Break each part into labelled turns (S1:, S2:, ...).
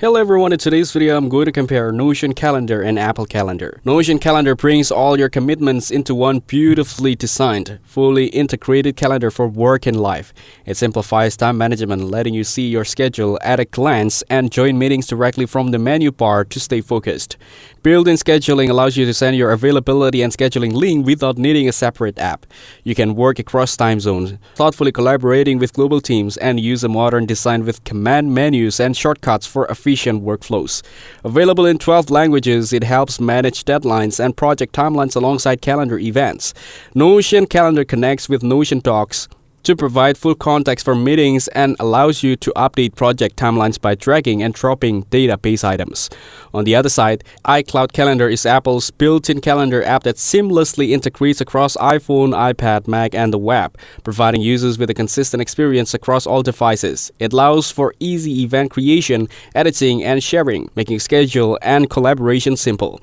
S1: Hello everyone, in today's video I'm going to compare Notion Calendar and Apple Calendar. Notion Calendar brings all your commitments into one beautifully designed, fully integrated calendar for work and life. It simplifies time management, letting you see your schedule at a glance and join meetings directly from the menu bar to stay focused. Built-in scheduling allows you to send your availability and scheduling link without needing a separate app. You can work across time zones, thoughtfully collaborating with global teams, and use a modern design with command menus and shortcuts for efficient workflows. Available in 12 languages, it helps manage deadlines and project timelines alongside calendar events. Notion Calendar connects with Notion Docs to provide full context for meetings and allows you to update project timelines by dragging and dropping database items. On the other side, iCloud Calendar is Apple's built-in calendar app that seamlessly integrates across iPhone, iPad, Mac, and the web, providing users with a consistent experience across all devices. It allows for easy event creation, editing, and sharing, making schedule and collaboration simple.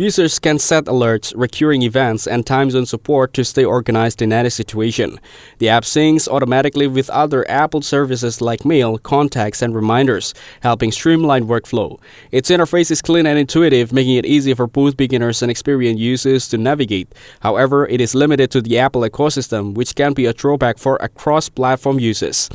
S1: Users can set alerts, recurring events, and time zone support to stay organized in any situation. The app syncs automatically with other Apple services like Mail, Contacts, and Reminders, helping streamline workflow. Its interface is clean and intuitive, making it easy for both beginners and experienced users to navigate. However, it is limited to the Apple ecosystem, which can be a drawback for cross-platform users.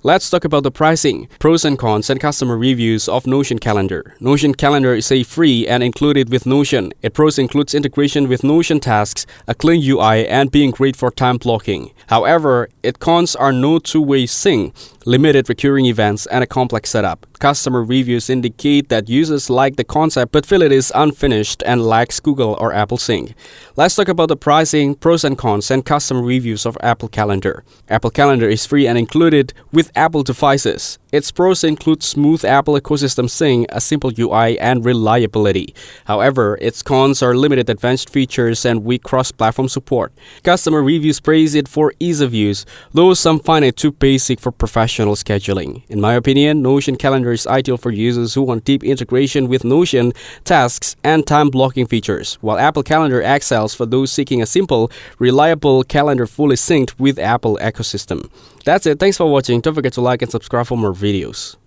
S1: Let's talk about the pricing, pros and cons, and customer reviews of Notion Calendar. Notion Calendar is a free and included with Notion. Its pros includes integration with Notion tasks, a clean UI, and being great for time blocking. However, its cons are no two-way sync, limited recurring events, and a complex setup. Customer reviews indicate that users like the concept but feel it is unfinished and lacks Google or Apple Sync. Let's talk about the pricing, pros and cons, and customer reviews of Apple Calendar. Apple Calendar is free and included with Apple devices. Its pros include smooth Apple ecosystem sync, a simple UI, and reliability. However, its cons are limited advanced features and weak cross-platform support. Customer reviews praise it for ease of use, though some find it too basic for professional scheduling. In my opinion, Notion Calendar is ideal for users who want deep integration with Notion, tasks, and time blocking features, while Apple Calendar excels for those seeking a simple, reliable calendar fully synced with Apple ecosystem. That's it. Thanks for watching. Don't forget to like and subscribe for more videos.